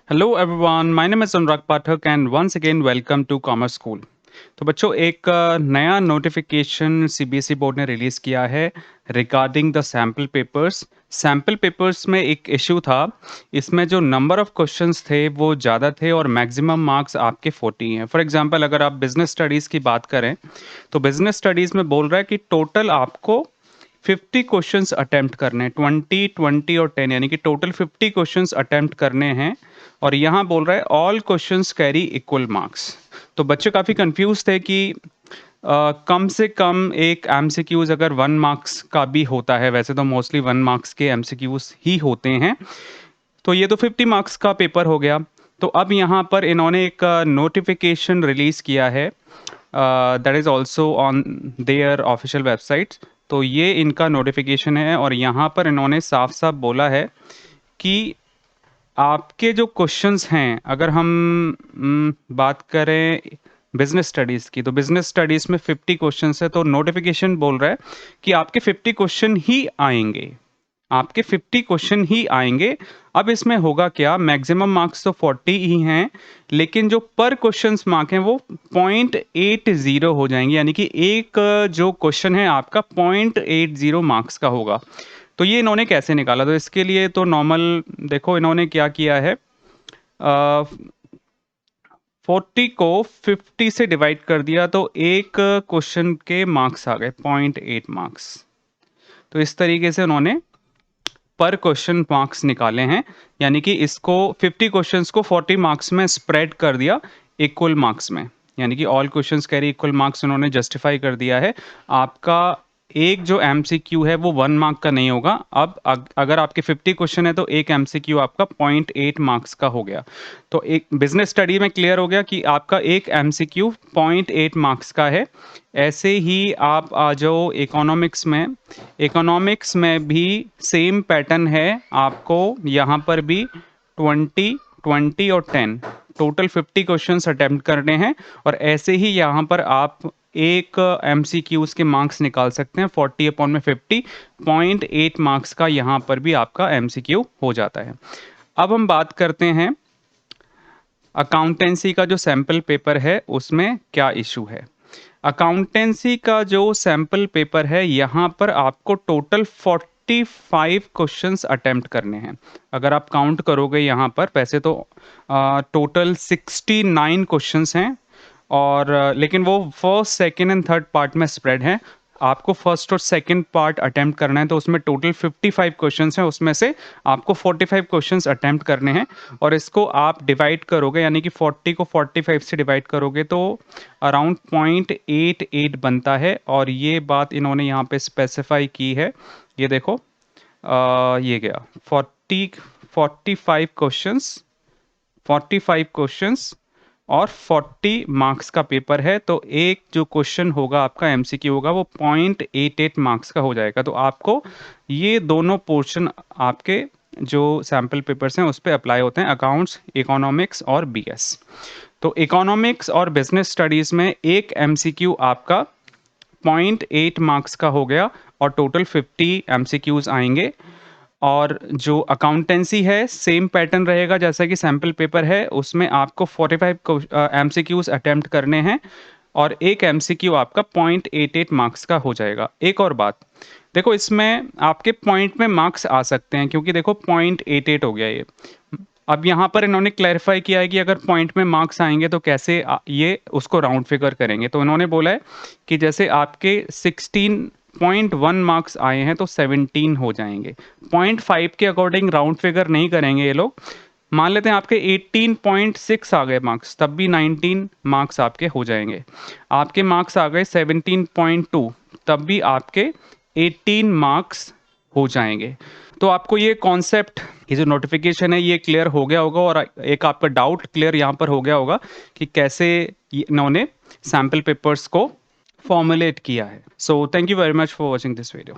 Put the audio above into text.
Hello everyone, my name is Anurag Pathak and once again welcome to commerce school. तो बच्चों एक नया नोटिफिकेशन सीबीएसई बोर्ड ने रिलीज़ किया है regarding the sample papers. Sample papers में एक इशू था, इसमें जो नंबर ऑफ क्वेश्चंस थे वो ज़्यादा थे और मैक्सिमम मार्क्स आपके 40 हैं। फॉर एग्जांपल अगर आप बिजनेस स्टडीज़ की बात करें, तो बिजनेस स्टडीज़ में बोल रहा है कि टोटल आपको 50 क्वेश्चंस अटेम्प्ट करने हैं, 20, 20 और 10 यानी कि टोटल 50 क्वेश्चंस अटेम्प्ट करने हैं। और यहाँ बोल रहा है all questions carry equal marks. तो बच्चे काफ़ी कंफ्यूज थे कि कम से कम एक एमसीक्यूज अगर 1 मार्क्स का भी होता है, वैसे तो मोस्टली 1 मार्क्स के एमसीक्यूज ही होते हैं, तो ये तो 50 मार्क्स का पेपर हो गया। तो अब यहाँ पर इन्होंने एक नोटिफिकेशन रिलीज़ किया है, that is also on their official website. तो ये इनका नोटिफिकेशन है और यहाँ पर इन्होंने साफ साफ बोला है कि आपके जो क्वेश्चंस हैं, अगर हम बात करें बिजनेस स्टडीज़ की, तो बिजनेस स्टडीज़ में 50 क्वेश्चंस है, तो नोटिफिकेशन बोल रहा है कि आपके 50 क्वेश्चन ही आएंगे, आपके 50 क्वेश्चन ही आएंगे। अब इसमें होगा क्या, मैक्सिमम मार्क्स तो 40 ही हैं, लेकिन जो पर क्वेश्चंस मार्क हैं वो 0.80 हो जाएंगे, यानी कि एक जो क्वेश्चन है आपका 0.80 मार्क्स का होगा। तो ये इन्होंने कैसे निकाला, तो इसके लिए तो नॉर्मल देखो इन्होंने क्या किया है, 40 को 50 से डिवाइड कर दिया, तो एक क्वेश्चन के मार्क्स आ गए 0.8 मार्क्स। तो इस तरीके से उन्होंने पर क्वेश्चन मार्क्स निकाले हैं, यानी कि इसको 50 क्वेश्चंस को 40 मार्क्स में स्प्रेड कर दिया इक्वल मार्क्स में, यानी कि all questions carry equal marks उन्होंने जस्टिफाई कर दिया है। आपका एक जो एमसीक्यू है वो 1 मार्क का नहीं होगा। अब अगर आपके 50 क्वेश्चन है तो एक एमसीक्यू आपका 0.8 मार्क्स का हो गया। तो एक बिजनेस स्टडी में क्लियर हो गया कि आपका एक एमसीक्यू 0.8 मार्क्स का है। ऐसे ही आप आ जाओ इकोनॉमिक्स में। इकोनॉमिक्स में भी सेम पैटर्न है, आपको यहाँ पर भी 20, 20 और 10 टोटल 50 क्वेश्चंस अटेम्प्ट करने हैं। और ऐसे ही यहाँ पर आप एक एमसीक्यूज के मार्क्स निकाल सकते हैं, 40 अपॉन में 50, 0.8 मार्क्स का यहाँ पर भी आपका एमसीक्यू हो जाता है। अब हम बात करते हैं अकाउंटेंसी का जो सैम्पल पेपर है उसमें क्या इशू है। अकाउंटेंसी का जो सैम्पल पेपर है, यहाँ पर आपको टोटल 45 क्वेश्चंस अटेम्प्ट करने हैं। अगर आप काउंट करोगे यहाँ पर, वैसे तो टोटल 69 क्वेश्चंस हैं, और लेकिन वो first second and third part में स्प्रेड है। आपको फर्स्ट और सेकंड पार्ट अटेम्प्ट करना है, तो उसमें टोटल 55 क्वेश्चंस हैं, उसमें से आपको 45 क्वेश्चंस अटेम्प्ट करने हैं। और इसको आप डिवाइड करोगे, यानी कि 40 को 45 से डिवाइड करोगे तो अराउंड 0.88 बनता है। और ये बात इन्होंने यहाँ पे स्पेसिफाई की है, ये देखो, ये गया 45 क्वेश्चंस, 45 क्वेश्चंस और 40 मार्क्स का पेपर है। तो एक जो क्वेश्चन होगा आपका एमसीक्यू होगा वो 0.88 मार्क्स का हो जाएगा। तो आपको ये दोनों पोर्शन आपके जो सैम्पल पेपर्स हैं उस पर अप्लाई होते हैं, अकाउंट्स, इकोनॉमिक्स और बीएस। तो इकोनॉमिक्स और बिजनेस स्टडीज़ में एक एमसीक्यू आपका 0.8 मार्क्स का हो गया और टोटल 50 एमसीक्यूज आएंगे। और जो अकाउंटेंसी है सेम पैटर्न रहेगा जैसा कि सैम्पल पेपर है, उसमें आपको 45 एमसीक्यूज अटेम्प्ट करने हैं और एक एमसीक्यू आपका 0.88 मार्क्स का हो जाएगा। एक और बात देखो, इसमें आपके पॉइंट में मार्क्स आ सकते हैं, क्योंकि देखो 0.88 हो गया ये। अब यहाँ पर इन्होंने क्लैरिफाई किया है कि अगर पॉइंट में मार्क्स आएंगे तो कैसे ये उसको राउंड फिगर करेंगे। तो इन्होंने बोला है कि जैसे आपके 16.1 मार्क्स आए हैं तो 17 हो जाएंगे। 0.5 के अकॉर्डिंग राउंड फिगर नहीं करेंगे ये लोग। मान लेते हैं आपके 18.6 आ गए मार्क्स, तब भी 19 मार्क्स आपके हो जाएंगे। आपके मार्क्स आ गए 17.2, तब भी आपके 18 मार्क्स हो जाएंगे। तो आपको ये कॉन्सेप्ट, ये जो नोटिफिकेशन है ये क्लियर हो गया होगा, और एक आपका डाउट क्लियर यहाँ पर हो गया होगा कि कैसे इन्होंने सैम्पल पेपर्स को फॉर्मुलेट किया है। So thank you very much for watching this video.